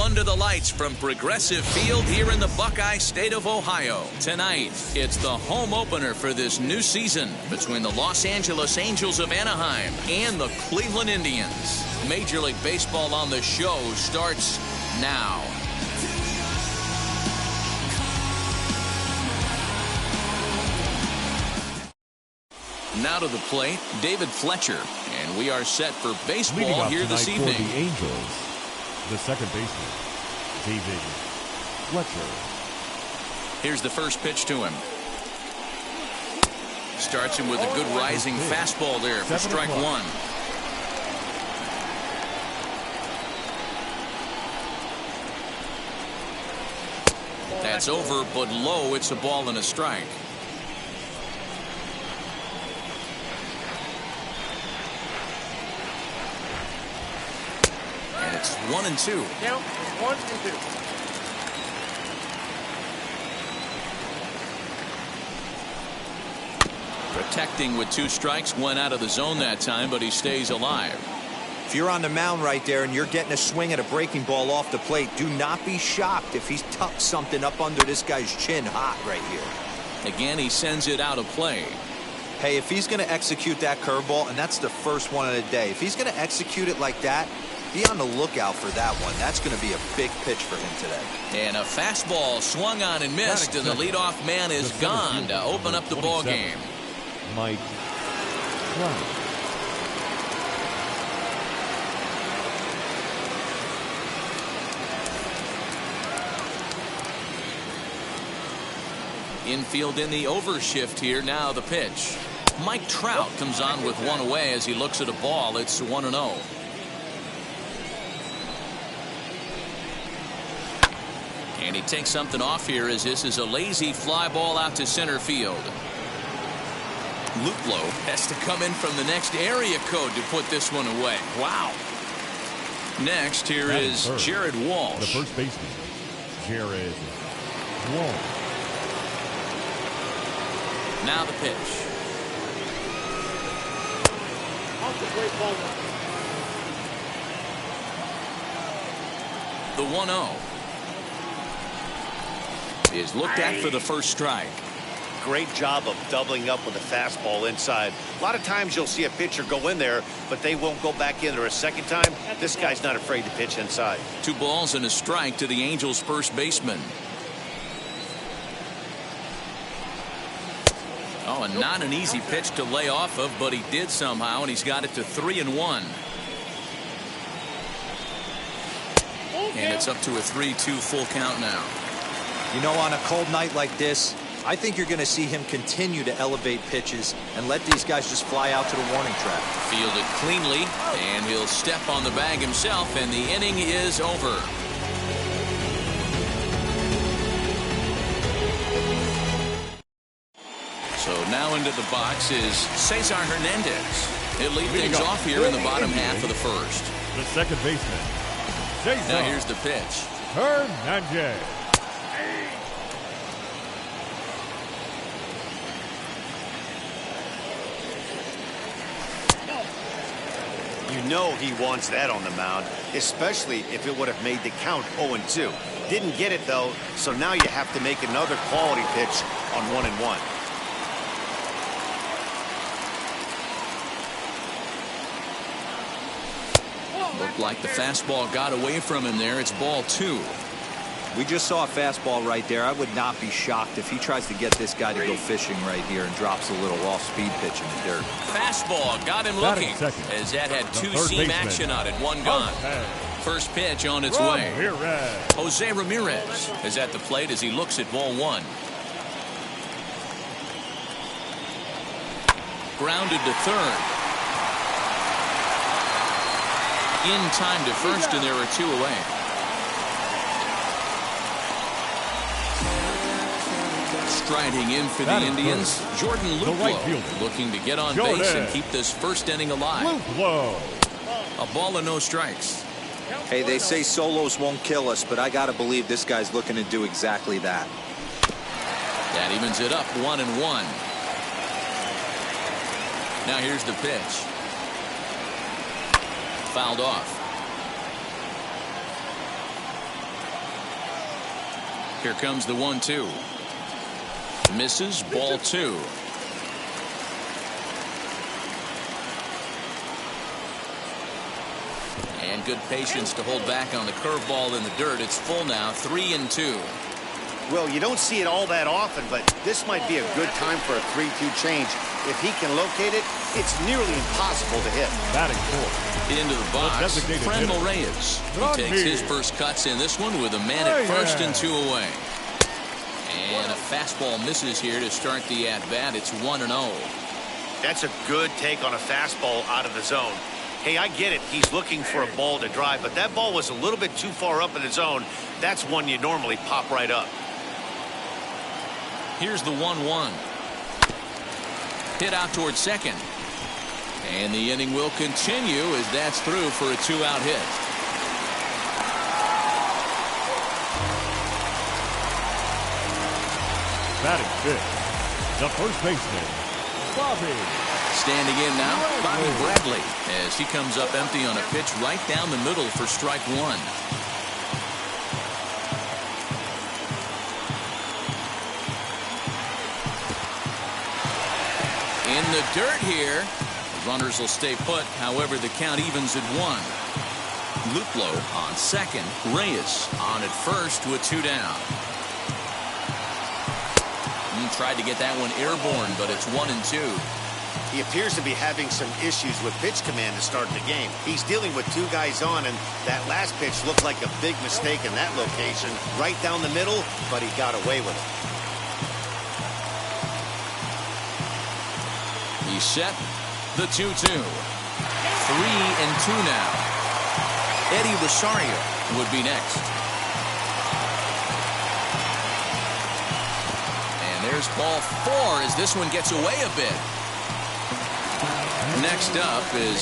under the lights from Progressive Field here in the Buckeye State of Ohio. Tonight, it's the home opener for this new season between the Los Angeles Angels of Anaheim and the Cleveland Indians. Major League Baseball on the show starts now. Now to the plate, David Fletcher, and we are set for baseball here this evening. For the Angels, the second baseman, David Fletcher. Here's the first pitch to him. Starts him with a good rising fastball there for strike one. That's over, but low. It's a ball and a strike. And it's 1-2. Count 1-2. Protecting with 2 strikes, went out of the zone that time, but he stays alive. If you're on the mound right there and you're getting a swing at a breaking ball off the plate, do not be shocked if he's tucked something up under this guy's chin hot right here. Again, he sends it out of play. Hey, if he's going to execute that curveball, and that's the first one of the day, if he's going to execute it like that, be on the lookout for that one. That's going to be a big pitch for him today. And a fastball swung on and missed, and the leadoff man is gone to open up the ball game. Mike Trout. Infield in the overshift here. Now the pitch. Mike Trout comes on with one away as he looks at a ball. It's 1-0. And he takes something off here as this is a lazy fly ball out to center field. Luplow has to come in from the next area code to put this one away. Wow. Next, here is Jared Walsh. The first baseman, Jared Walsh. Now the pitch. The 1-0 is looked at for the first strike. Great job of doubling up with a fastball inside. A lot of times you'll see a pitcher go in there, but they won't go back in there a second time. This guy's not afraid to pitch inside. 2 balls and a strike to the Angels' first baseman. Oh, and not an easy pitch to lay off of, but he did somehow, and he's got it to 3-1. And it's up to a 3-2 full count now. You know, on a cold night like this, I think you're going to see him continue to elevate pitches and let these guys just fly out to the warning track. Fielded cleanly, and he'll step on the bag himself, and the inning is over. So now into the box is Cesar Hernandez. He'll lead things off here in the bottom half of the first. The second baseman, Cesar. Now here's the pitch. Hernandez. You know he wants that on the mound, especially if it would have made the count 0-2. Didn't get it, though, so now you have to make another quality pitch on 1-1. Looked like the fastball got away from him there. It's ball 2. We just saw a fastball right there. I would not be shocked if he tries to get this guy to go fishing right here and drops a little off-speed pitch in the dirt. Fastball got him looking as that had 2-seam action on it. 1 gone. First pitch on its way. Jose Ramirez is at the plate as he looks at ball 1. Grounded to third. In time to first, and there are 2 away. Striding in for the Indians, Jordan Luplow, looking to get on base and keep this first inning alive. A ball and no strikes. Hey, they say solos won't kill us, but I got to believe this guy's looking to do exactly that. That evens it up 1-1. Now here's the pitch. Fouled off. Here comes the 1-2. Misses, ball 2. And good patience to hold back on the curveball in the dirt. It's full now, 3-2. Well, you don't see it all that often, but this might be a good time for a 3-2 change. If he can locate it, it's nearly impossible to hit. Batting fourth. Into the box, Franmil Reyes. He takes his first cuts in this one with a man at first and 2 away. And a fastball misses here to start the at-bat. It's 1-0. That's a good take on a fastball out of the zone. Hey, I get it. He's looking for a ball to drive, but that ball was a little bit too far up in the zone. That's one you normally pop right up. Here's the 1-1. Hit out towards second. And the inning will continue as that's through for a 2-out hit. Batting fifth, the first baseman, Bobby. Standing in now, Bobby Bradley, as he comes up empty on a pitch right down the middle for strike 1. In the dirt here. The runners will stay put. However, the count evens at 1. Luplow on second. Reyes on at first with 2 down. Tried to get that one airborne, but it's 1-2. He appears to be having some issues with pitch command to start the game. He's dealing with 2 guys on, and that last pitch looked like a big mistake in that location. Right down the middle, but he got away with it. He's set. The 2-2. 3-2 now. Eddie Rosario would be next. There's ball 4 as this one gets away a bit. Next up is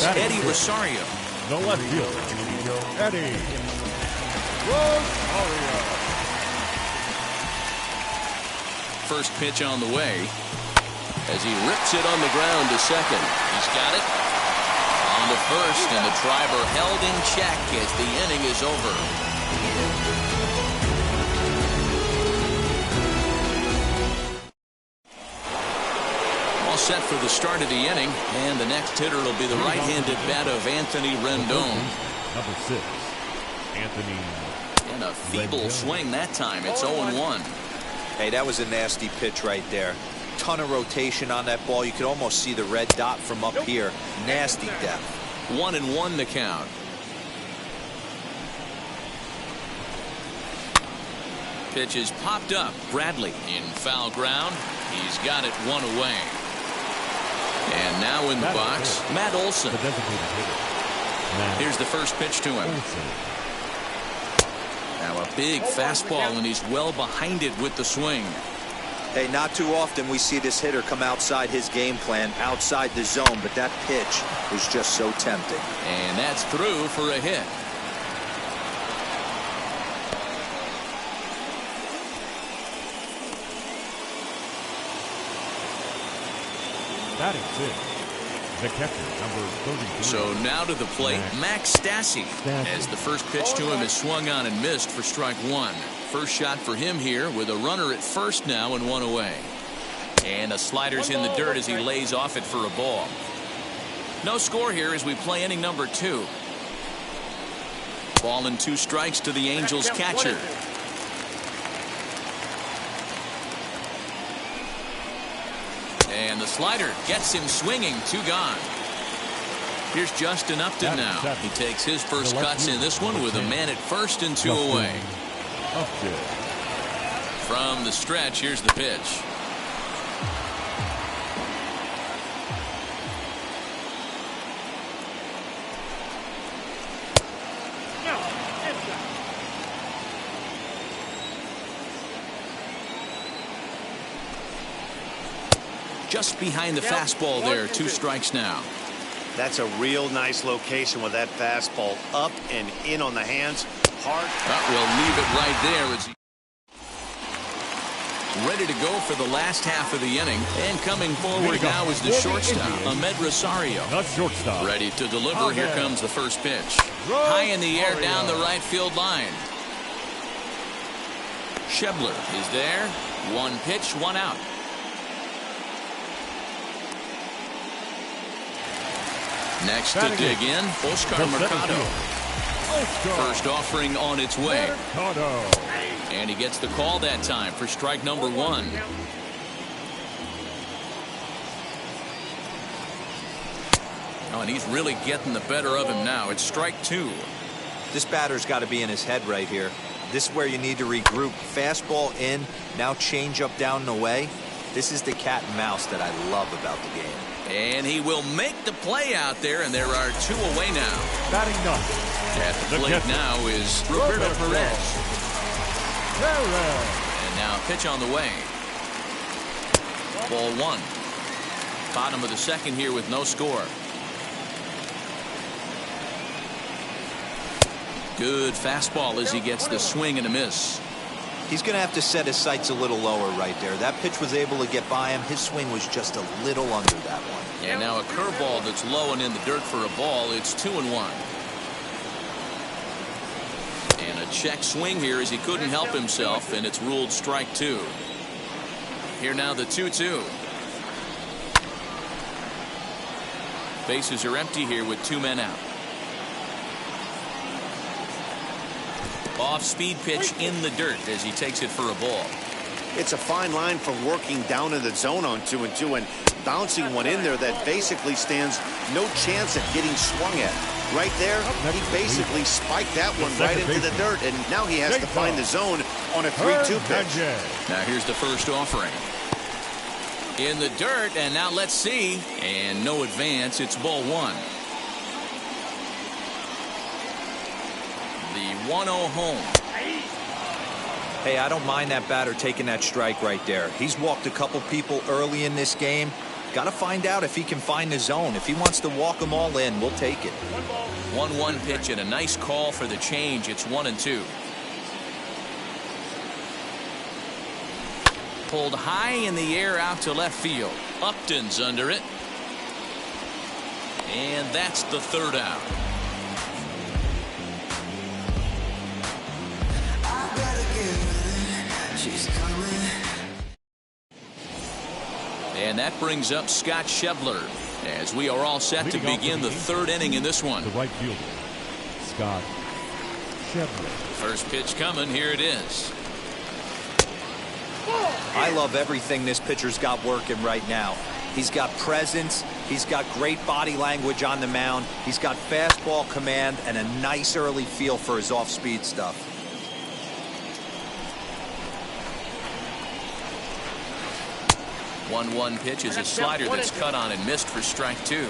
Eddie Rosario. The left fielder, Eddie Rosario. First pitch on the way as he rips it on the ground to second. He's got it on to first, and the driver held in check as the inning is over. Set for the start of the inning, and the next hitter will be the right-handed bat of Anthony Rendon. Number 6, Anthony. And a feeble swing that time. It's 0-1. Hey, that was a nasty pitch right there. Ton of rotation on that ball. You could almost see the red dot from up here. Nasty depth. 1-1 the count. Pitch is popped up. Bradley in foul ground. He's got it 1 away. And now in the box, Matt Olson. Here's the first pitch to him. Now a big fastball, and he's well behind it with the swing. Hey, not too often we see this hitter come outside his game plan, outside the zone, but that pitch was just so tempting. And that's through for a hit. Batting sixth, the catcher, number 33. So now to the plate, Max Stassi, as the first pitch to him is swung on and missed for strike one. First shot for him here with a runner at first now and one away. And a slider's in the dirt as he lays off it for a ball. No score here as we play inning number 2. Ball and 2 strikes to the Angels catcher. And the slider gets him swinging. 2 gone. Here's Justin Upton now. He takes his first cuts in this one with a man at first and 2 away. From the stretch, here's the pitch. Just behind the fastball there. 2 strikes now. That's a real nice location with that fastball up and in on the hands. Hard. We'll leave it right there as he ready to go for the last half of the inning. And coming forward now is the shortstop, Ahmed Rosario. The shortstop. Ready to deliver. Here comes the first pitch. High in the air down the right field line. Schebler is there. 1 pitch, 1 out. Next to dig in, Oscar Mercado. First offering on its way. And he gets the call that time for strike number 1. Oh, and he's really getting the better of him now. It's strike 2. This batter's got to be in his head right here. This is where you need to regroup. Fastball in, now change up down and away. This is the cat and mouse that I love about the game. And he will make the play out there, and there are 2 away now. Batting ninth. At the plate now is Roberto Perez. And now pitch on the way. Ball 1. Bottom of the second here with no score. Good fastball as he gets the swing and a miss. He's going to have to set his sights a little lower right there. That pitch was able to get by him. His swing was just a little under that one. And now a curveball that's low and in the dirt for a ball. It's 2-1. And a check swing here as he couldn't help himself, and it's ruled strike 2. Here now the 2-2. Bases are empty here with 2 men out. Off-speed pitch in the dirt as he takes it for a ball. It's a fine line from working down in the zone on 2-2 and bouncing one in there that basically stands no chance at getting swung at. Right there, he basically spiked that one right into the dirt, and now he has to find the zone on a 3-2 pitch. Now here's the first offering. In the dirt, and now let's see. And no advance. It's ball 1. The 1-0 home. Hey, I don't mind that batter taking that strike right there. He's walked a couple people early in this game. Got to find out if he can find the zone. If he wants to walk them all in, we'll take it. 1-1 pitch and a nice call for the change. It's 1-2. Pulled high in the air out to left field. Upton's under it. And that's the 3rd out. And that brings up Scott Schebler as we are all set to begin the 3rd inning in this one. The right fielder, Scott Schebler. First pitch coming. Here it is. I love everything this pitcher's got working right now. He's got presence. He's got great body language on the mound. He's got fastball command and a nice early feel for his off-speed stuff. One pitch is a slider that's cut on and missed for strike 2.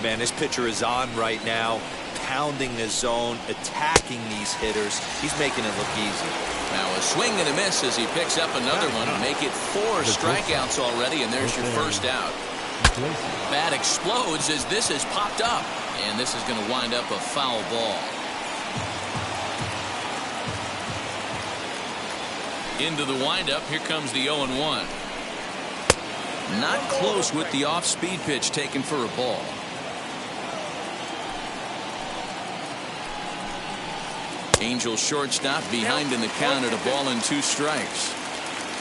Man, this pitcher is on right now, pounding the zone, attacking these hitters. He's making it look easy. Now a swing and a miss as he picks up another one and make it 4 strikeouts already, and there's your first out. Bat explodes as this has popped up, and this is going to wind up a foul ball. Into the windup, here comes the 0-1. Not close with the off-speed pitch taken for a ball. Angels shortstop behind in the count at a ball and 2 strikes.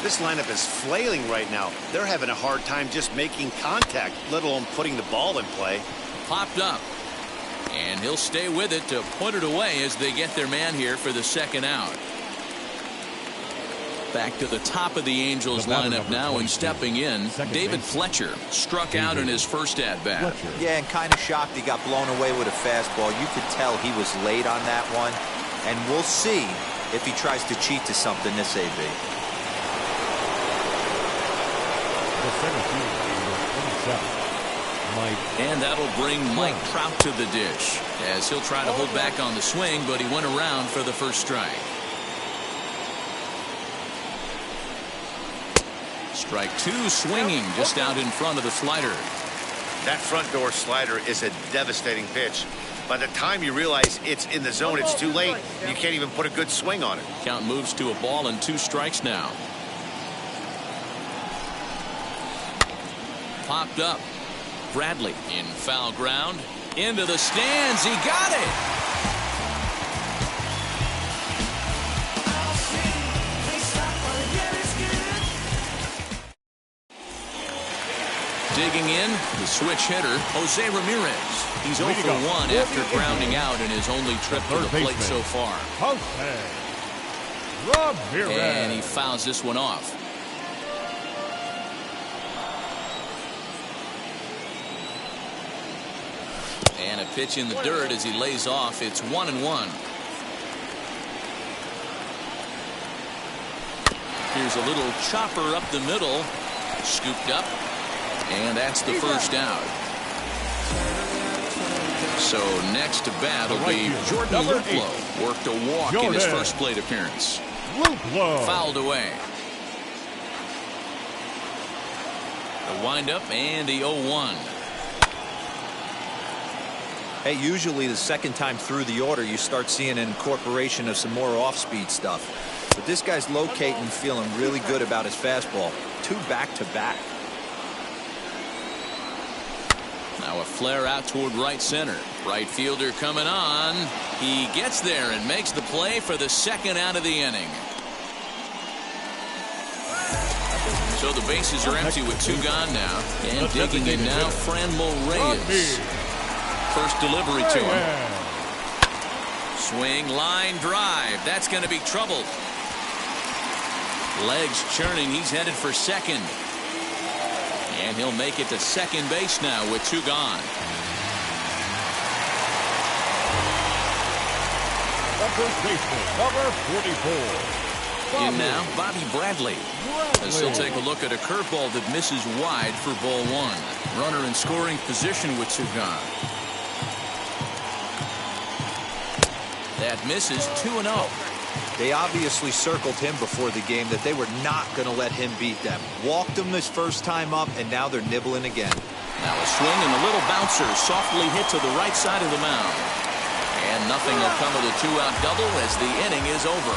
This lineup is flailing right now. They're having a hard time just making contact, let alone putting the ball in play. Popped up. And he'll stay with it to put it away as they get their man here for the second out. Back to the top of the Angels lineup now, and stepping in, David Fletcher struck out in his first at-bat. Yeah, and kind of shocked he got blown away with a fastball. You could tell he was late on that one. And we'll see if he tries to cheat to something this AB. The center fielder, 27. And that'll bring Mike Trout to the dish, as he'll try to hold back on the swing, but he went around for the first strike. Strike 2 swinging just out in front of the slider. That front door slider is a devastating pitch. By the time you realize it's in the zone, it's too late. You can't even put a good swing on it. Count moves to a ball and 2 strikes now. Popped up. Bradley in foul ground. Into the stands. He got it. Digging in, the switch hitter, Jose Ramirez. He's 0 for 1 after grounding out in his only trip to the plate so far. Jose Ramirez. And he fouls this one off. And a pitch in the dirt as he lays off. It's 1-1. Here's a little chopper up the middle. Scooped up. And that's the first out. So next to bat will be Jordan Luplow. Worked a walk in his first plate appearance. Fouled away. The windup and the 0-1. Hey, usually the second time through the order you start seeing an incorporation of some more off-speed stuff. But this guy's locating, feeling really good about his fastball. 2 back-to-back. Now a flare out toward right center. Right fielder coming on. He gets there and makes the play for the second out of the inning. So the bases are empty with 2 gone now. And digging in now, Franmil Reyes. First delivery to him. Swing, line drive. That's going to be trouble. Legs churning. He's headed for second. And he'll make it to second base now with 2 gone. The first baseman, number 44. In now, Bobby Bradley. As he'll take a look at a curveball that misses wide for ball 1. Runner in scoring position with 2 gone. That misses 2-0. They obviously circled him before the game that they were not going to let him beat them. Walked him his first time up, and now they're nibbling again. Now a swing and a little bouncer softly hit to the right side of the mound. And nothing will come of the 2-out double as the inning is over.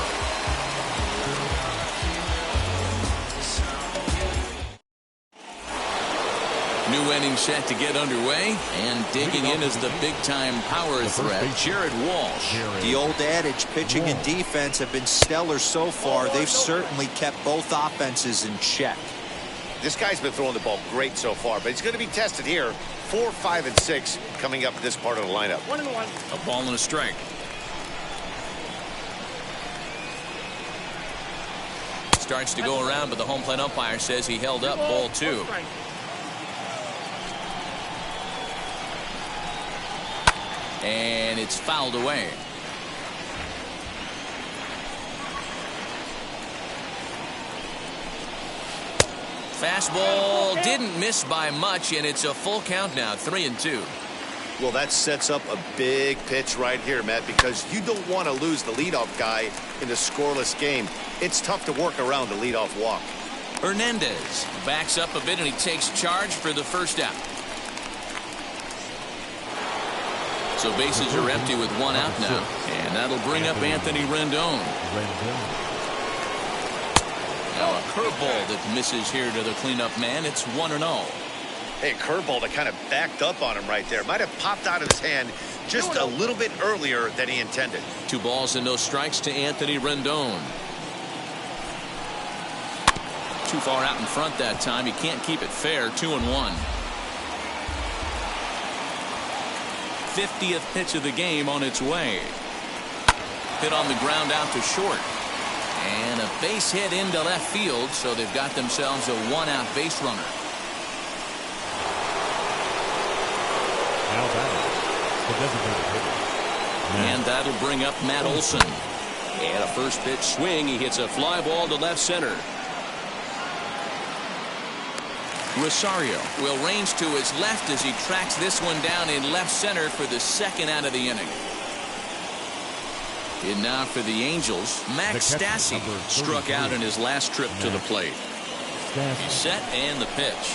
New inning set to get underway, and digging in is the big-time power threat, Jared Walsh. The old adage, pitching and defense have been stellar so far. They've certainly kept both offenses in check. This guy's been throwing the ball great so far, but he's going to be tested here. 4, 5, and 6 coming up this part of the lineup. 1-1. A ball and a strike. Starts to go around, but the home plate umpire says he held up ball 2. And it's fouled away. Fastball didn't miss by much, and it's a full count now, 3-2. Well, that sets up a big pitch right here, Matt, because you don't want to lose the leadoff guy in a scoreless game. It's tough to work around the leadoff walk. Hernandez backs up a bit, and he takes charge for the first out. So bases are empty with 1 out now. And that'll bring up Anthony Rendon. Now a curveball that misses here to the cleanup man. It's 1-0. Hey, curveball that kind of backed up on him right there. Might have popped out of his hand just a little bit earlier than he intended. 2 balls and no strikes to Anthony Rendon. Too far out in front that time. He can't keep it fair. 2-1. 50th pitch of the game on its way. Hit on the ground out to short. And a base hit into left field, so they've got themselves a 1-out base runner. Now batting, the designated hitter. And that'll bring up Matt Olson. And a first pitch swing. He hits a fly ball to left center. Rosario will range to his left as he tracks this one down in left center for the 2nd out of the inning. And now for the Angels, Max Stassi struck out in his last trip to the plate. He's set and the pitch.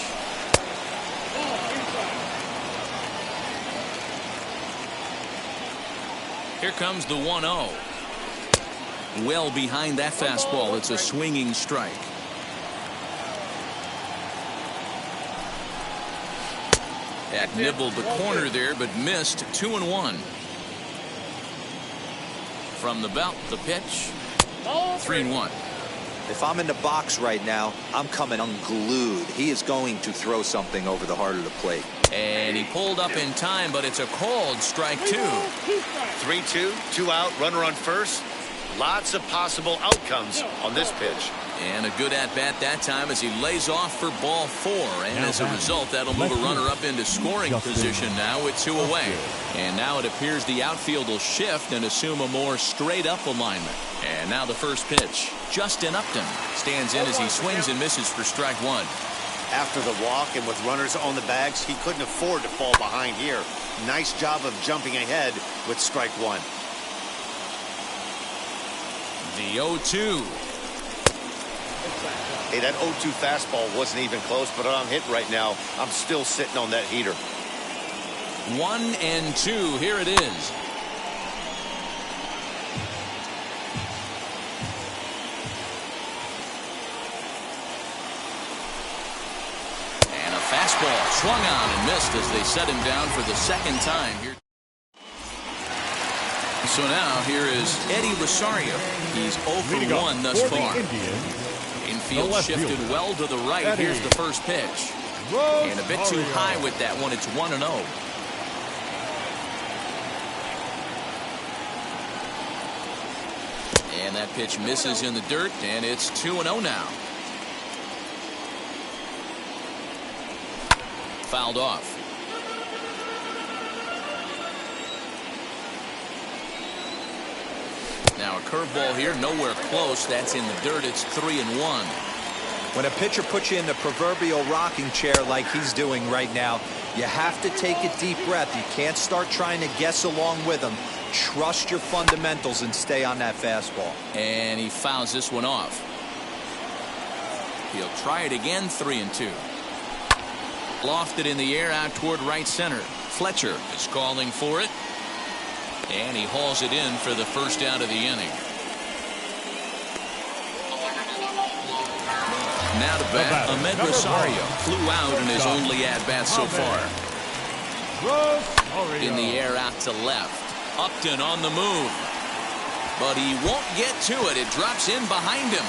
Here comes the 1-0. Well behind that fastball. It's a swinging strike. That nibbled the corner there, but missed. 2-1. From the belt, the pitch. 3-1. If I'm in the box right now, I'm coming unglued. He is going to throw something over the heart of the plate. And he pulled up in time, but it's a called strike 2. 3-2, 2 out, runner on first. Lots of possible outcomes on this pitch. And a good at-bat that time as he lays off for ball 4. And as a result, that'll move a runner up into scoring position now with 2 away. And now it appears the outfield will shift and assume a more straight-up alignment. And now the first pitch. Justin Upton stands in as he swings and misses for strike 1. After the walk and with runners on the bags, he couldn't afford to fall behind here. Nice job of jumping ahead with strike 1. The 0-2. Hey, that 0-2 fastball wasn't even close, but I'm hit right now. I'm still sitting on that heater. 1-2. Here it is. And a fastball swung on and missed as they set him down for the 2nd time here. So now here is Eddie Rosario. He's 0 for 1 thus far. Infield shifted well to the right. Here's the first pitch. And a bit too high with that one. It's 1-0. And that pitch misses in the dirt, and it's 2-0 now. Fouled off. Now a curveball here, nowhere close. That's in the dirt. It's 3-1. When a pitcher puts you in the proverbial rocking chair like he's doing right now, you have to take a deep breath. You can't start trying to guess along with him. Trust your fundamentals and stay on that fastball. And he fouls this one off. He'll try it again. 3-2. Lofted in the air out toward right center. Fletcher is calling for it. And he hauls it in for the first out of the inning. Now to bat, Ahmed Rosario flew out in his only at-bat so far. In the air out to left. Upton on the move. But he won't get to it. It drops in behind him.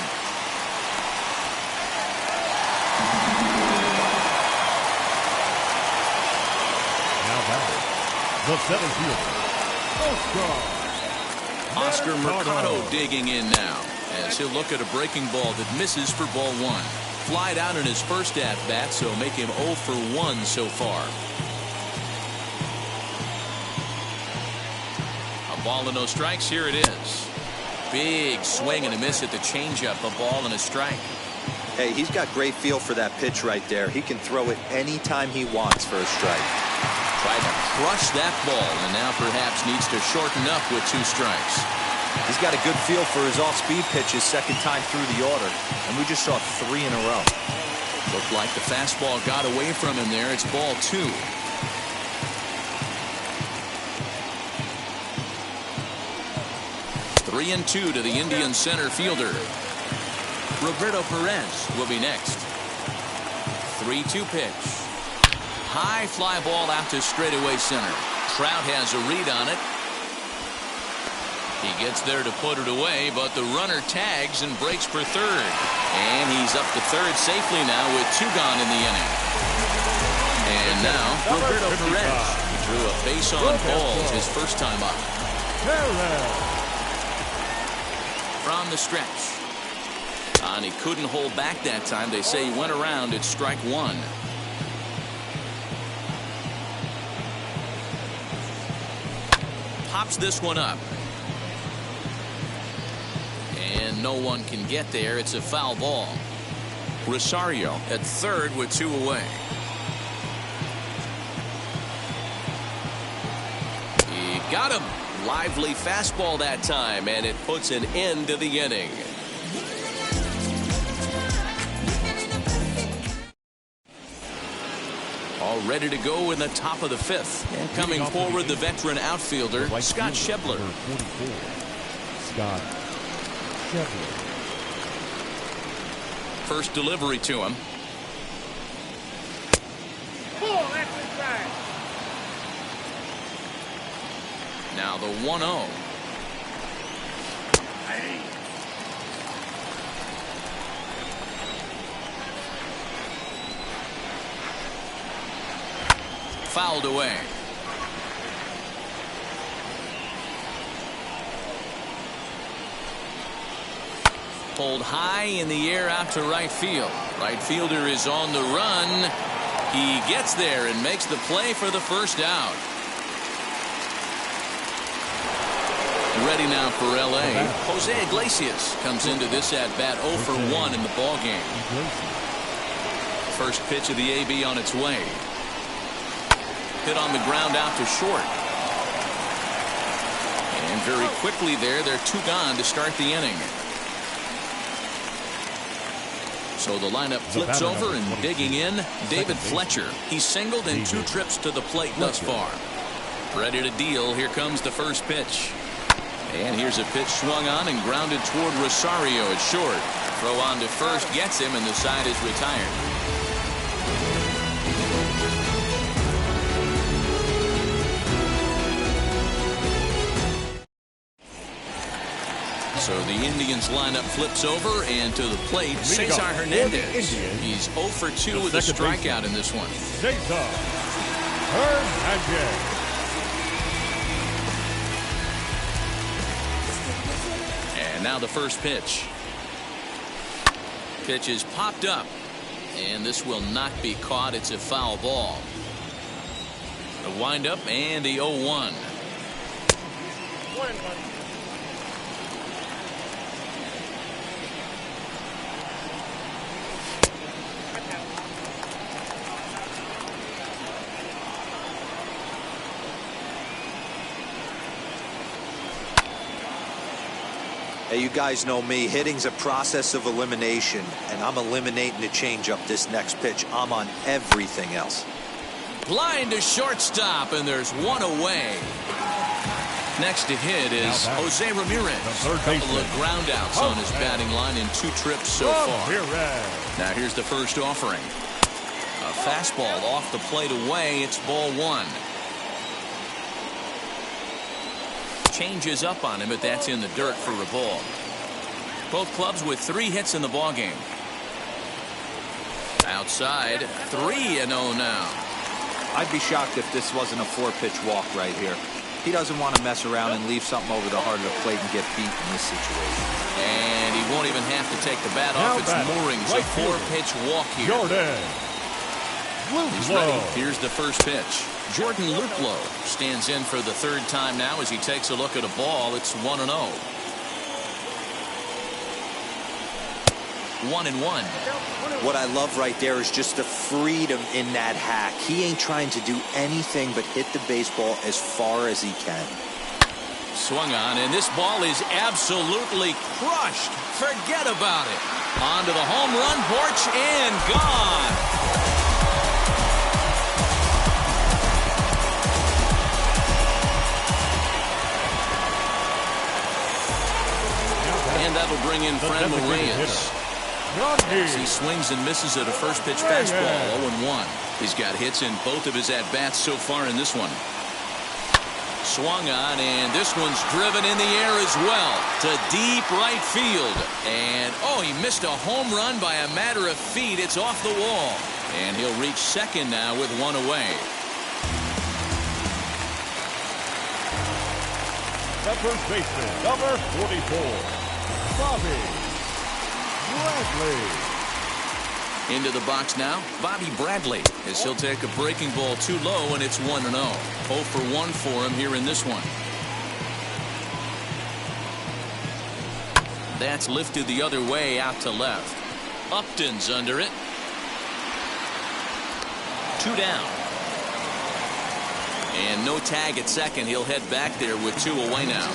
Now batting, the 7th fielder, Oscar Mercado digging in now as he'll look at a breaking ball that misses for ball 1. Flied out in his first at-bat, so make him 0 for 1 so far. A ball and no strikes. Here it is. Big swing and a miss at the changeup. A ball and a strike. Hey, he's got great feel for that pitch right there. He can throw it anytime he wants for a strike. Tried to crush that ball, and now perhaps needs to shorten up with 2 strikes. He's got a good feel for his off-speed pitches 2nd time through the order, and we just saw 3 in a row. Looked like the fastball got away from him there. It's ball 2. Three and 2 to the Indian center fielder. Roberto Perez will be next. 3-2 pitch. High fly ball out to straightaway center. Trout has a read on it. He gets there to put it away, but the runner tags and breaks for third. And he's up to third safely now with 2 gone in the inning. And now Roberto Perez. He drew a base on balls his first time up. From the stretch. And he couldn't hold back that time. They say he went around at strike 1. Pops this one up. And no one can get there. It's a foul ball. Rosario at third with 2 away. He got him. Lively fastball that time, and it puts an end to the inning. All ready to go in the top of the 5th. And coming forward, the veteran outfielder, Scott Schebler. Scott Schebler. First delivery to him. Now the 1-0. Fouled away. Pulled high in the air out to right field. Right fielder is on the run. He gets there and makes the play for the first out. Ready now for LA. Jose Iglesias comes into this at bat 0 for 1 in the ball game. First pitch of the AB on its way. Hit on the ground out to short. And very quickly there, they're 2 gone to start the inning. So the lineup flips over and digging in, David Fletcher. He's singled in 2 trips to the plate thus far. Ready to deal. Here comes the first pitch. And here's a pitch swung on and grounded toward Rosario at short. Throw on to first gets him, and the side is retired. So the Indians lineup flips over, and to the plate, Cesar Hernandez. He's 0 for 2 with a strikeout in this one. Cesar Hernandez. And now the first pitch. Pitch is popped up, and this will not be caught. It's a foul ball. The windup and the 0-1. Hey, you guys know me. Hitting's a process of elimination, and I'm eliminating the changeup this next pitch. I'm on everything else. Line to shortstop, and there's 1 away. Next to hit is Jose Ramirez. A couple of ground outs on his batting line in 2 trips so far. Now here's the first offering. A fastball off the plate away. It's ball 1. Changes up on him, but that's in the dirt for a ball. Both clubs with 3 hits in the ball game. Outside, 3-0 now. I'd be shocked if this wasn't a 4-pitch walk right here. He doesn't want to mess around and leave something over the heart of the plate and get beat in this situation. And he won't even have to take the bat off its moorings. A 4-pitch walk here. He's ready. Here's the first pitch. Jordan Luplow stands in for the 3rd time now as he takes a look at a ball. It's 1-0. 1-1. What I love right there is just the freedom in that hack. He ain't trying to do anything but hit the baseball as far as he can. Swung on, and this ball is absolutely crushed. Forget about it. Onto the home run porch and gone. And that'll bring in Franmil Reyes. As he swings and misses at a first pitch fastball, 0-1. He's got hits in both of his at-bats so far in this one. Swung on, and this one's driven in the air as well to deep right field. And, oh, he missed a home run by a matter of feet. It's off the wall. And he'll reach second now with one away. The first baseman, number 44, Bobby Bradley. Into the box now, Bobby Bradley, as he'll take a breaking ball too low, and it's 1-0. 0 for 1 for him here in this one. That's lifted the other way out to left. Upton's under it. 2 down. And no tag at second. He'll head back there with 2 away now.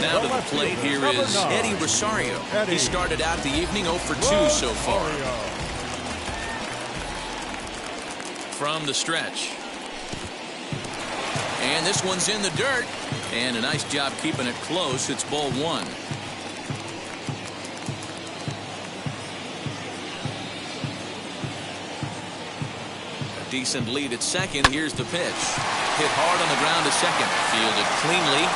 Now to the plate, here is Eddie Rosario. He started out the evening 0 for 2 so far. From the stretch. And this one's in the dirt. And a nice job keeping it close. It's ball 1. A decent lead at second. Here's the pitch. Hit hard on the ground to second. Fielded cleanly.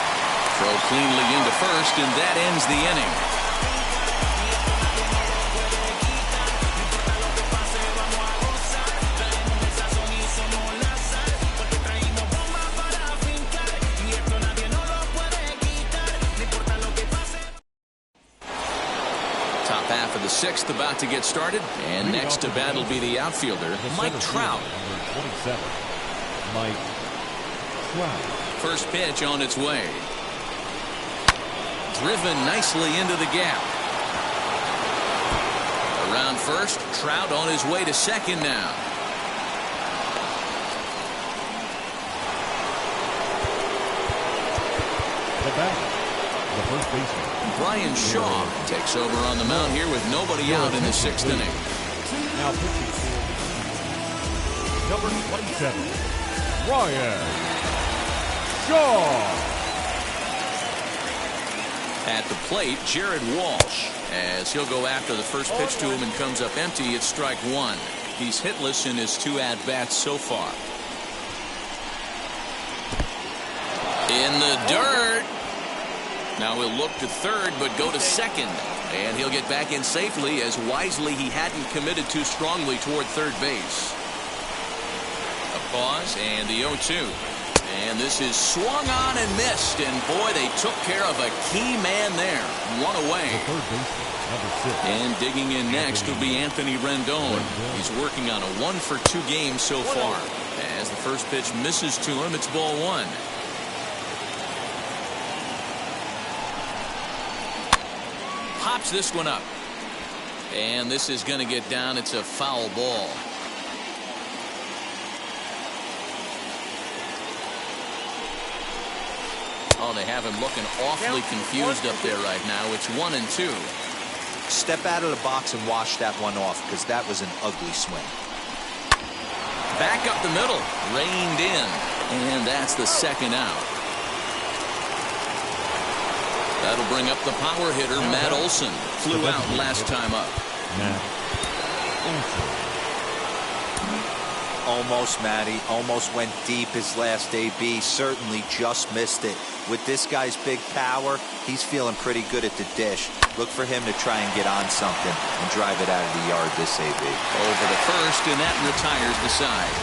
Throw cleanly into first, and that ends the inning. Top half of the 6th about to get started, and next to bat will be the outfielder, Mike Trout. 27, Mike Trout. First pitch on its way. Driven nicely into the gap. Around first, Trout on his way to second now. The batter, the first baseman, Brian Shaw takes over on the mound here with nobody out in the 6th inning. Now pitching for number 27, Brian Shaw. At the plate, Jared Walsh, as he'll go after the first pitch to him and comes up empty. It's strike 1. He's hitless in his 2 at-bats so far. In the dirt. Now he'll look to third, but go to second. And he'll get back in safely, as wisely he hadn't committed too strongly toward third base. A pause, and the 0-2. And this is swung on and missed. And boy, they took care of a key man there. 1 away. The third baseman, number 6. And digging in next will be Anthony Rendon. He's working on a 1 for 2 game so far. As the first pitch misses to him, it's ball 1. Pops this one up. And this is going to get down. It's a foul ball. Oh, they have him looking awfully confused up there right now. It's 1-2. Step out of the box and wash that one off, because that was an ugly swing. Back up the middle. Reined in. And that's the second out. That'll bring up the power hitter, Matt Olson. Flew out last time up. Matt Olson. Almost, Matty. Almost went deep his last AB. Certainly just missed it. With this guy's big power, he's feeling pretty good at the dish. Look for him to try and get on something and drive it out of the yard this AB. Over the first, and that retires the side.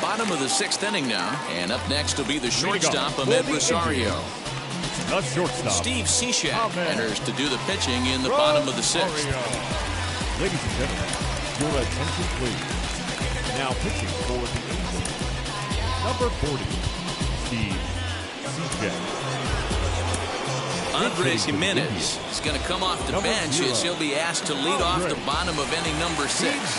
Bottom of the 6th inning now, and up next will be the shortstop, Ahmed Rosario. The shortstop, Steve Cishek enters to do the pitching in the bottom of the 6th. Ladies and gentlemen, your attention please. Now pitching for the Angels, number 40, Steve Cishek. Andres Jimenez is going to come off the bench as he'll be asked to lead off the bottom of inning number 6.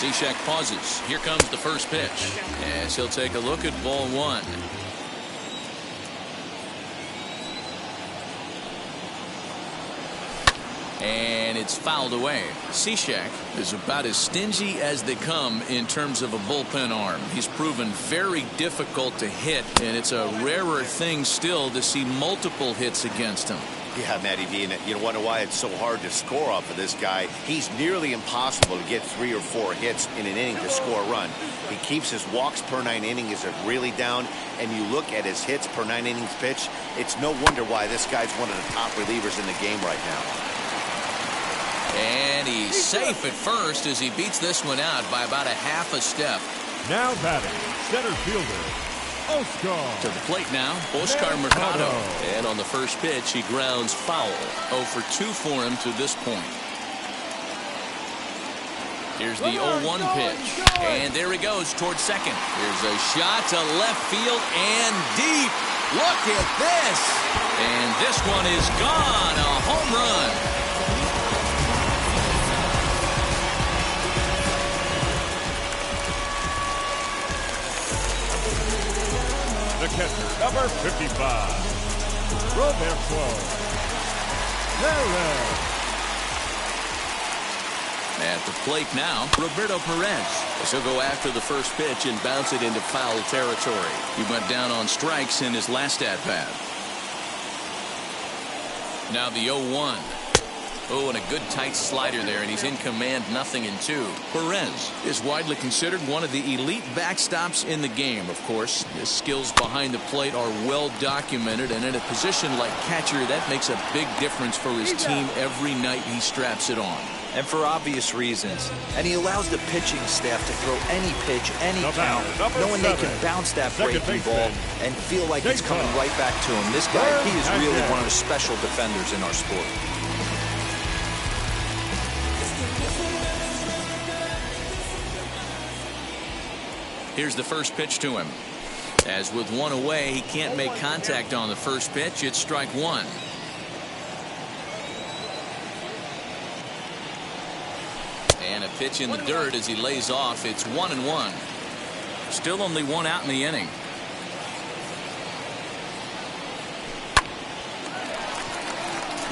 Cishek pauses. Here comes the first pitch. As he'll take a look at ball 1. And it's fouled away. Cishek is about as stingy as they come in terms of a bullpen arm. He's proven very difficult to hit, and it's a rarer thing still to see multiple hits against him. Yeah, Matty V, and you wonder why it's so hard to score off of this guy. He's nearly impossible to get 3 or 4 hits in an inning to score a run. He keeps his walks per 9 innings really down, and you look at his hits per 9 innings pitch, it's no wonder why this guy's one of the top relievers in the game right now. And he's safe at first as he beats this one out by about a half a step. Now batting, center fielder, Oscar. To the plate now, Oscar Mercado. And on the first pitch, he grounds foul. 0 for 2 for him to this point. Here's the 0-1 pitch. And there he goes towards second. Here's a shot to left field and deep. Look at this. And this one is gone. A home run. The catcher, number 55, Roberto Perez. At the plate now, Roberto Perez. As he'll go after the first pitch and bounce it into foul territory. He went down on strikes in his last at-bat. Now the 0-1. Oh, and a good tight slider there, and he's in command, 0-2. Perez is widely considered one of the elite backstops in the game, of course. His skills behind the plate are well documented, and in a position like catcher, that makes a big difference for his team every night he straps it on. And for obvious reasons. And he allows the pitching staff to throw any pitch, any count, knowing they can bounce that breaking ball and feel like it's coming right back to him. This guy, he is really one of the special defenders in our sport. Here's the first pitch to him. As with one away, he can't make contact on the first pitch. It's strike one. And a pitch in the dirt as he lays off. It's 1-1. Still only one out in the inning.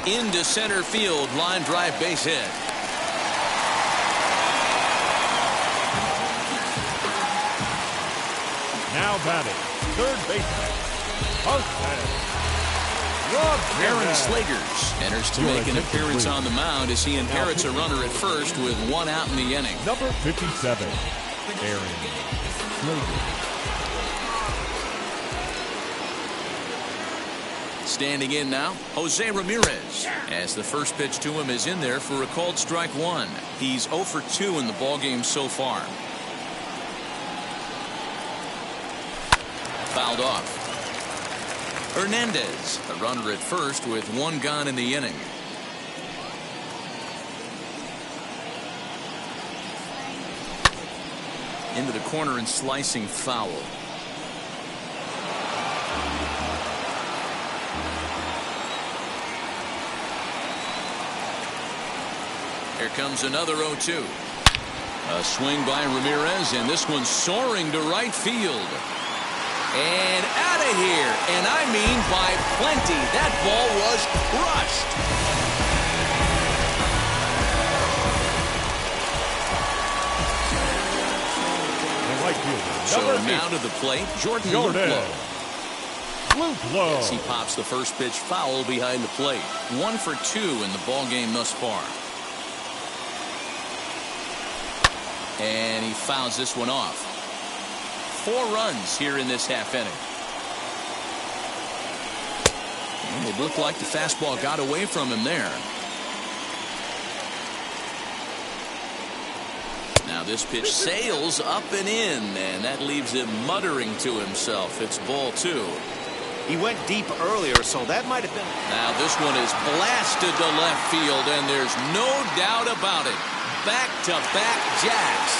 Into center field, line drive, base hit. Now batting, third baseman, Aaron Slegers enters to make an appearance on the mound as he inherits a runner at first with one out in the inning. Number 57, Aaron Slegers. Standing in now, Jose Ramirez, as the first pitch to him is in there for a called strike one. He's 0 for 2 in the ballgame so far. Fouled off. Hernandez, a runner at first with one gone in the inning. Into the corner and slicing foul. Here comes another 0-2. A swing by Ramirez, and this one's soaring to right field. And out of here, and I mean by plenty. That ball was crushed. So now to the plate, Jordan Luplow. As he pops the first pitch foul behind the plate. 1 for 2 in the ball game thus far. And he fouls this one off. 4 runs here in this half inning. And it looked like the fastball got away from him there. Now this pitch sails up and in, and that leaves him muttering to himself. It's ball 2. He went deep earlier, so that might have been. Now this one is blasted to left field, and there's no doubt about it. Back-to-back jacks.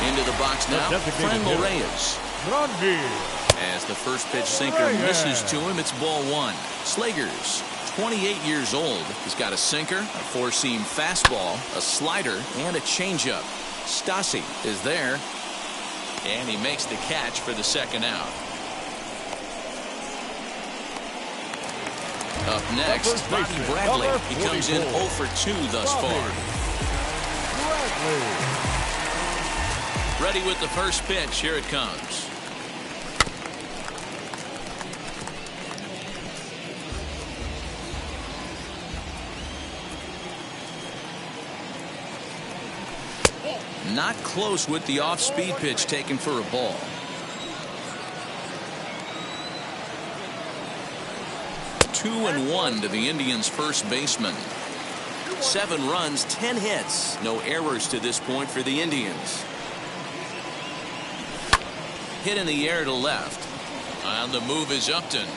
Into the box now, Franmil Reyes. As the first pitch sinker misses to him, it's ball 1. Slegers, 28 years old. He's got a sinker, a 4-seam fastball, a slider, and a changeup. Stassi is there, and he makes the catch for the second out. Up next, Bobby Bradley. He comes in 0 for 2 thus far. Ready with the first pitch. Here it comes. Not close with the off-speed pitch taken for a ball. Two and 1 to the Indians' first baseman. 7 runs, 10 hits. No errors to this point for the Indians. Hit in the air to left. On the move is Upton.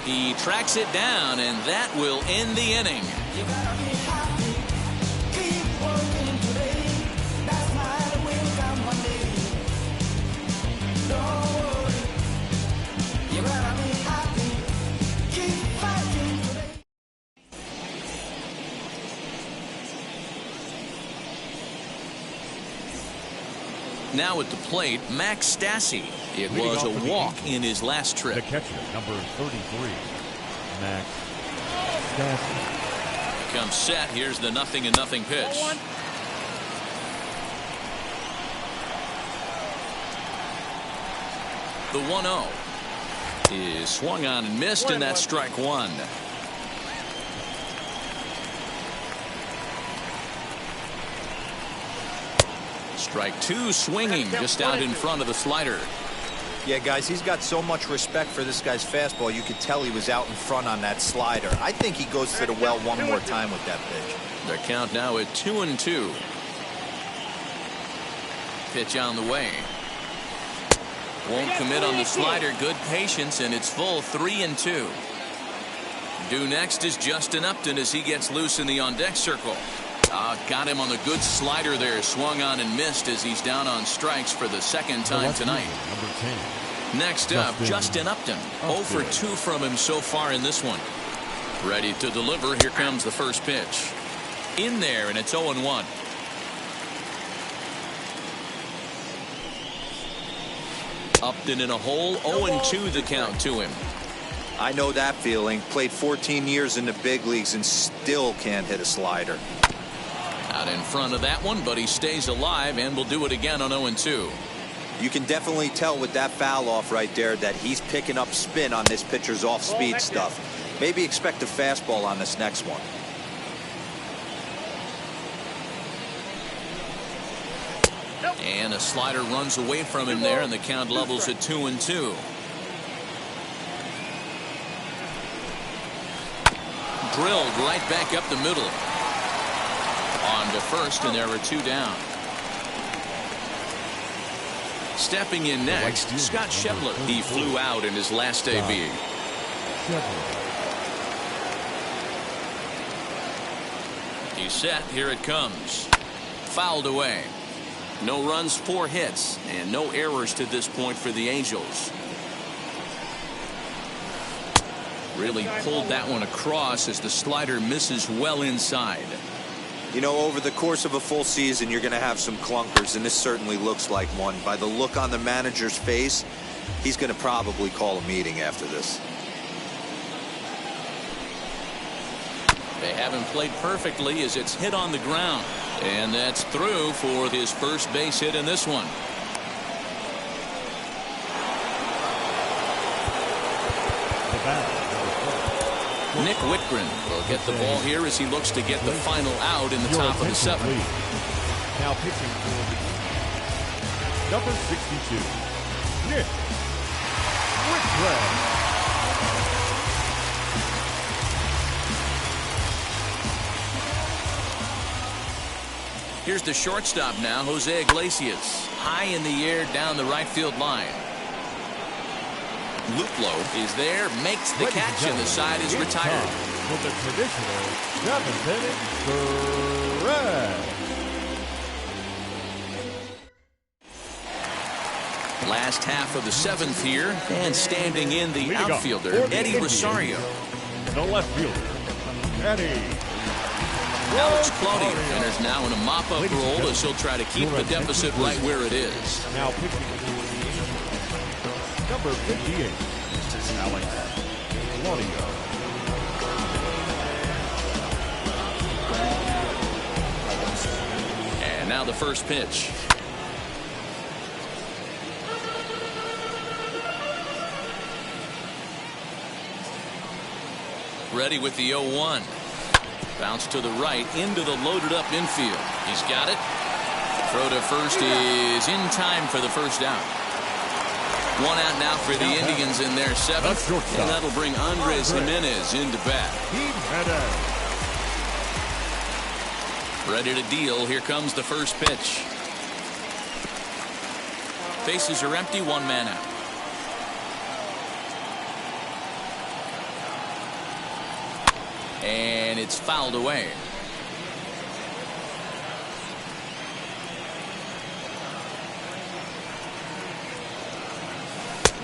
He tracks it down, and that will end the inning. Now at the plate, Max Stassi. It was a walk in his last trip. The catcher, number 33, Max Stassi. Comes set. Here's the 0-0 pitch. The 1-0 is swung on and missed, and that's strike one. Strike two, swinging just out in front of the slider. Yeah, guys, he's got so much respect for this guy's fastball. You could tell he was out in front on that slider. I think he goes to the well one more time with that pitch. Their count now at 2-2. Pitch on the way. Won't commit on the slider. Good patience, and it's full 3-2. Due next is Justin Upton as he gets loose in the on-deck circle. Got him on the good slider there. Swung on and missed as he's down on strikes for the second time tonight. Number 10. Next up, Justin Upton. 0 for 2 from him so far in this one. Ready to deliver. Here comes the first pitch. In there, and it's 0-1. Upton in a hole. 0-2 the count to him. I know that feeling. Played 14 years in the big leagues and still can't hit a slider. Out in front of that one, but he stays alive and will do it again on 0-2. You can definitely tell with that foul off right there that he's picking up spin on this pitcher's off-speed stuff. Maybe expect a fastball on this next one. And a slider runs away from him there, and the count levels at 2-2. Drilled right back up the middle. On to first, and there are 2 down. Stepping in next, Scott Schebler. He flew out in his last AB. He's set. Here it comes. Fouled away. No runs, 4 hits, and no errors to this point for the Angels. Really pulled that one across as the slider misses well inside. You know, over the course of a full season, you're going to have some clunkers, and this certainly looks like one. By the look on the manager's face, he's going to probably call a meeting after this. They haven't played perfectly as it's hit on the ground. And that's through for his first base hit in this one. Nick Whitgren will get the ball here as he looks to get the final out in the top of the 7th. Now pitching for the number 62, Nick Whitgren. Here's the shortstop now, Jose Iglesias. High in the air down the right field line. Luplow is there, makes the catch, and the side is retired. For the traditional 7th inning correct. Last half of the 7th here, and standing in the outfielder, Eddie Rosario. The left fielder, Eddie Now it's Claudio, and there's now in a mop-up role as he'll try to keep the deficit right where it is. Now pitching number 58, Alex Claudio. And now the first pitch. Ready with the 0-1. Bounce to the right into the loaded up infield. He's got it. Throw to first is in time for the first out. One out now for the Indians in their seventh. And that'll bring Andres Jimenez into bat. Ready to deal. Here comes the first pitch. Bases are empty. One man out. And it's fouled away.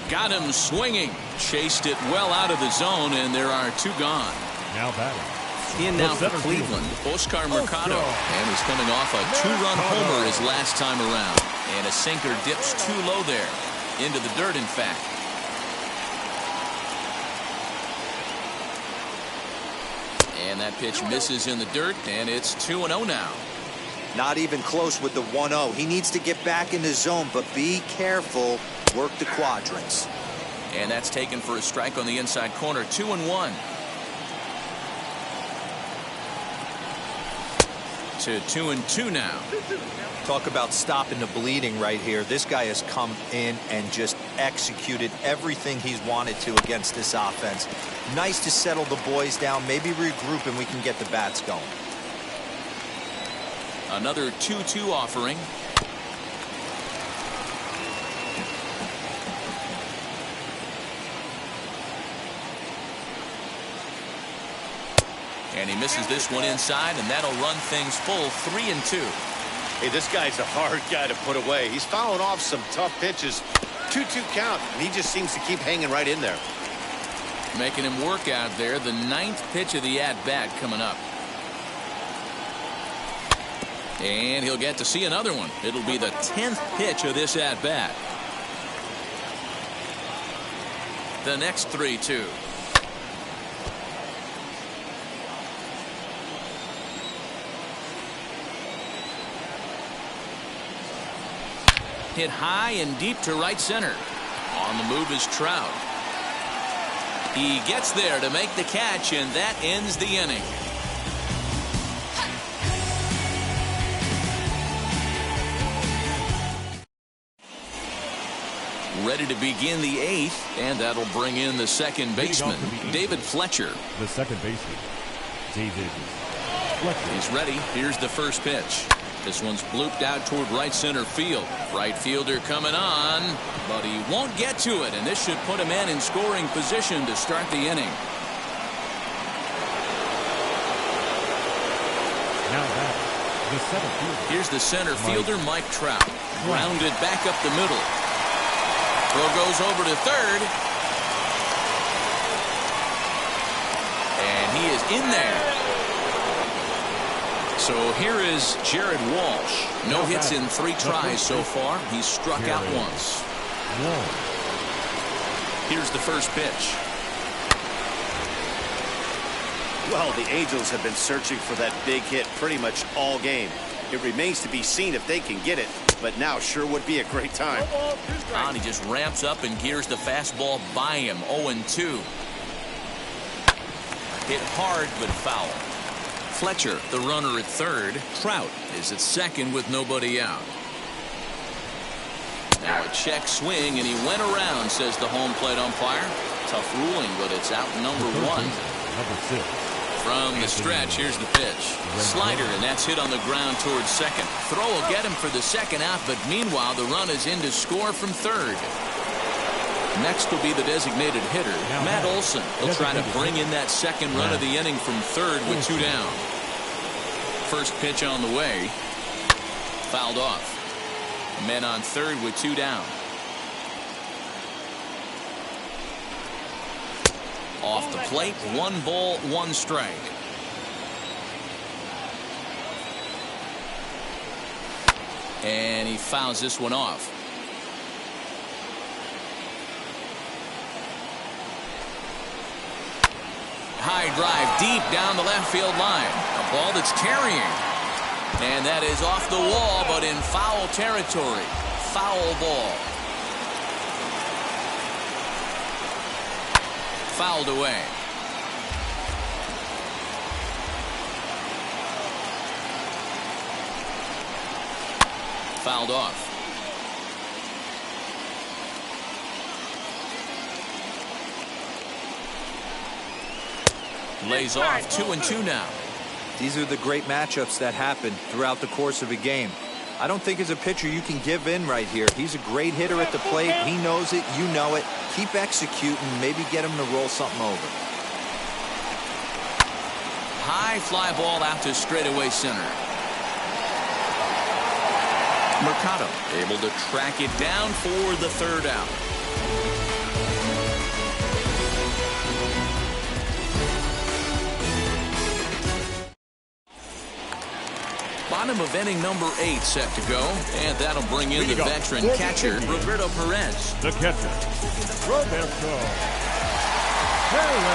Got him swinging. Chased it well out of the zone, and there are two gone. Now batting. In now for Cleveland, Oscar Mercado. And he's coming off a two-run homer his last time around. And a sinker dips too low there. Into the dirt, in fact. And that pitch misses in the dirt, and it's 2-0 now. Not even close with the 1-0. He needs to get back in the zone, but be careful. Work the quadrants. And that's taken for a strike on the inside corner. 2-1. To 2-2 now. Talk about stopping the bleeding right here. This guy has come in and just executed everything he's wanted to against this offense. Nice to settle the boys down, maybe regroup, and we can get the bats going. Another 2-2 offering. And he misses this one inside, and that'll run things full. 3-2. Hey, this guy's a hard guy to put away. He's fouling off some tough pitches. 2-2 count, and he just seems to keep hanging right in there. Making him work out there. The 9th pitch of the at-bat coming up. And he'll get to see another one. It'll be the 10th pitch of this at-bat. The next 3-2. Hit high and deep to right center. On the move is Trout. He gets there to make the catch, and that ends the inning. Ready to begin the 8th, and that'll bring in the second baseman, David Fletcher. The second baseman, David Fletcher. He's ready. Here's the first pitch. This one's blooped out toward right center field. Right fielder coming on, but he won't get to it, and this should put him in scoring position to start the inning. Now back, the center fielder. Here's the center fielder, Mike Trout. Grounded back up the middle. Throw goes over to third. And he is in there. So here is Jared Walsh. No hits in 3 tries so far. He's struck out once. Here's the first pitch. Well, the Angels have been searching for that big hit pretty much all game. It remains to be seen if they can get it, but now sure would be a great time. And he just ramps up and gears the fastball by him. 0-2. Hit hard but foul. Fletcher, the runner at third. Trout is at second with nobody out. Now a check swing, and he went around, says the home plate umpire. Tough ruling, but it's out number 1. Number 6. From the stretch, here's the pitch. Slider, and that's hit on the ground towards second. Throw will get him for the second out, but meanwhile, the run is in to score from third. Next will be the designated hitter, Matt Olson. He'll try to bring in that second run of the inning from third with 2 down. First pitch on the way. Fouled off. Men on third with 2 down. Off the plate, 1 ball, 1 strike. And he fouls this one off. High drive deep down the left field line. A ball that's carrying. And that is off the wall, but in foul territory. Foul ball. Fouled away. Fouled off. Lays off 2-2 now. These are the great matchups that happen throughout the course of a game. I don't think as a pitcher you can give in right here. He's a great hitter at the plate. He knows it. You know it. Keep executing. Maybe get him to roll something over. High fly ball out to straightaway center. Mercado able to track it down for the third out. Bottom of inning number 8 set to go, and that'll bring in the veteran catcher Roberto Perez. The catcher, Roberto Perez.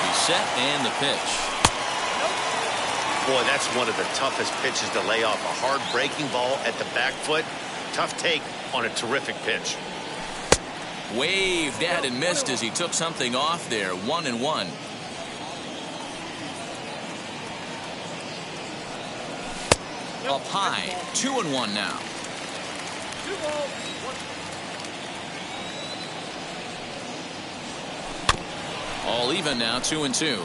He's set and the pitch. Boy, that's one of the toughest pitches to lay off. A hard breaking ball at the back foot. Tough take on a terrific pitch. Waved at and missed as he took something off there. 1-1. Up high, 2-1 now. All even now, 2-2.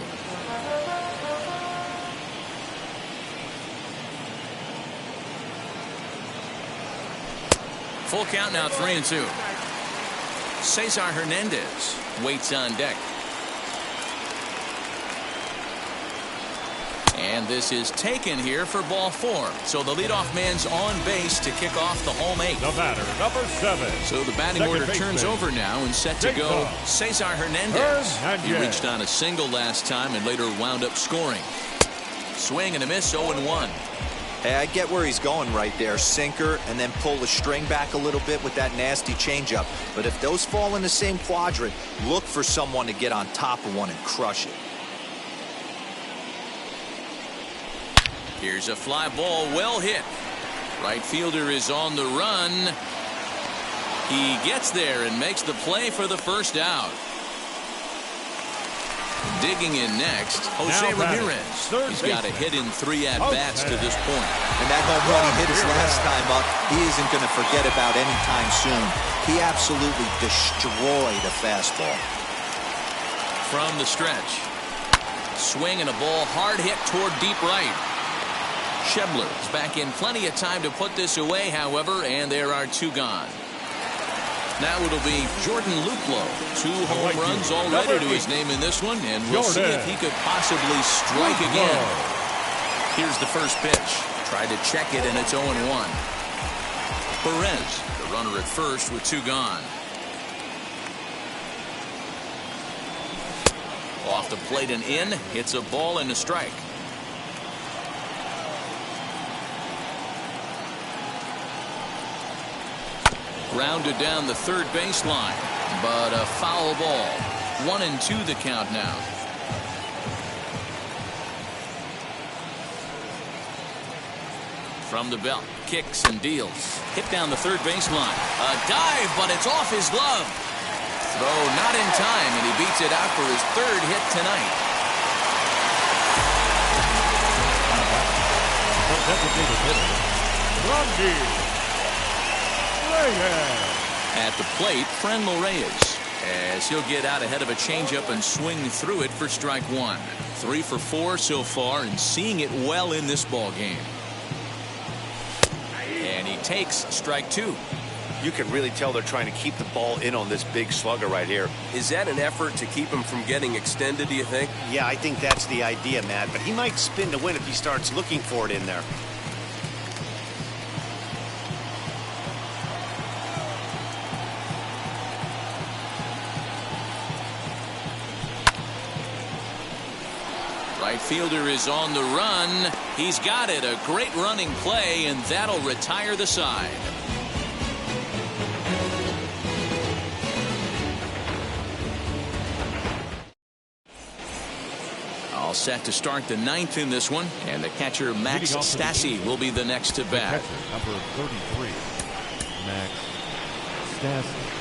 Full count now, 3-2. Cesar Hernandez waits on deck. And this is taken here for ball 4. So the leadoff man's on base to kick off the home 8. The batter, number 7. So the batting order turns over now and set to go Cesar Hernandez. He reached on a single last time and later wound up scoring. Swing and a miss, 0-1. Hey, I get where he's going right there. Sinker and then pull the string back a little bit with that nasty changeup. But if those fall in the same quadrant, look for someone to get on top of one and crush it. Here's a fly ball, well hit. Right fielder is on the run. He gets there and makes the play for the first out. Digging in next, Jose Ramirez. He's got a hit in 3 at-bats to this point. And that home run he hit his last time up, he isn't going to forget about anytime soon. He absolutely destroyed a fastball. From the stretch. Swing and a ball hard hit toward deep right. Schebler is back in plenty of time to put this away, however, and there are 2 gone. Now it'll be Jordan Luplow. 2 home runs already to his name in this one, and we'll see if he could possibly strike again. Here's the first pitch. Tried to check it, and it's 0-1. Perez, the runner at first with 2 gone. Off the plate and in. Hits a ball and a strike. Grounded down the third baseline, but a foul ball. 1-2 the count now. From the belt, kicks and deals. Hit down the third baseline. A dive, but it's off his glove. Throw not in time, and he beats it out for his 3rd hit tonight. At the plate, Franmil Reyes, as he'll get out ahead of a changeup and swing through it for strike 1. 3 for 4 so far, and seeing it well in this ball game. And he takes strike 2. You can really tell they're trying to keep the ball in on this big slugger right here. Is that an effort to keep him from getting extended, do you think? Yeah, I think that's the idea, Matt. But he might spin to win if he starts looking for it in there. Right fielder is on the run. He's got it. A great running play, and that'll retire the side. All set to start the ninth in this one, and the catcher Max Stassi will be the next to bat. Number 33, Max Stassi.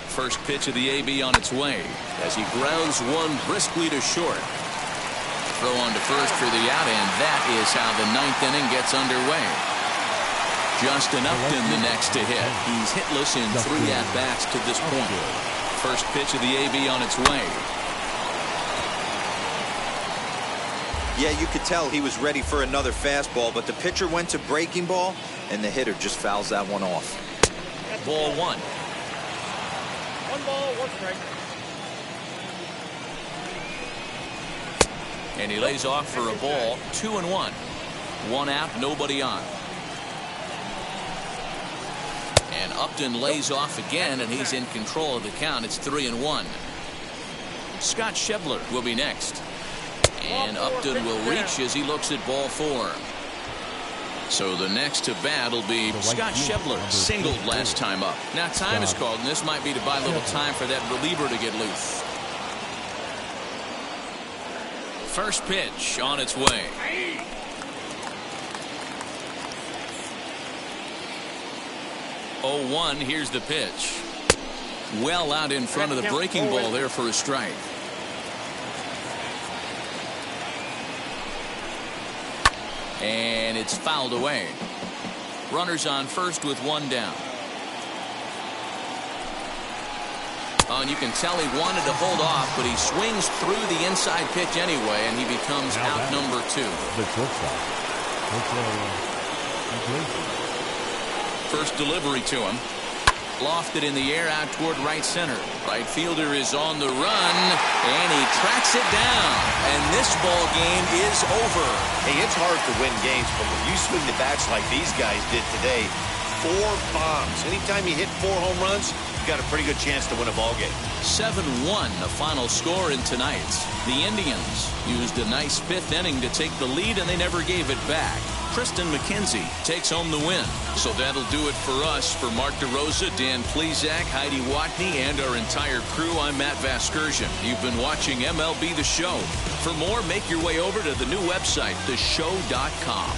First pitch of the AB on its way as he grounds one briskly to short. Throw on to first for the out, and that is how the ninth inning gets underway. Justin Upton the next to hit. He's hitless in 3 at-bats to this point. First pitch of the AB on its way. Yeah, you could tell he was ready for another fastball, but the pitcher went to breaking ball, and the hitter just fouls that one off. Ball 1. 1 ball, 1 strike. And he lays off for a ball. 2-1. 1 out, nobody on. And Upton lays off again, and he's in control of the count. It's 3-1. Scott Schebler will be next. And Upton will reach as he looks at ball 4. So the next to bat will be Scott Schebler, singled last time up. Now time is called, and this might be to buy a little time for that reliever to get loose. First pitch on its way. Oh, 1. Here's the pitch. Well out in front of the breaking ball there for a strike. And it's fouled away. Runners on first with 1 down. Oh, and you can tell he wanted to hold off, but he swings through the inside pitch anyway, and he becomes out number 2. The shortstop. First delivery to him. Lofted in the air out toward right center. Right fielder is on the run, and he tracks it down. And this ball game is over. Hey, it's hard to win games, but when you swing the bats like these guys did today, 4 bombs. Anytime you hit 4 home runs, you got a pretty good chance to win a ball game. 7-1, the final score in tonight's. The Indians used a nice 5th inning to take the lead, and they never gave it back. Kristen McKenzie takes home the win. So that'll do it for us. For Mark DeRosa, Dan Plezak, Heidi Watney, and our entire crew, I'm Matt Vasgersian. You've been watching MLB The Show. For more, make your way over to the new website, theshow.com.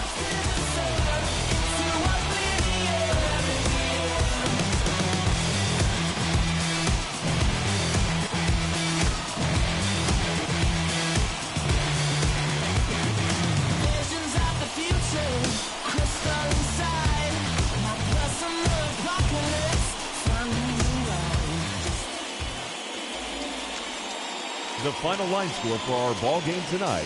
The final line score for our ball game tonight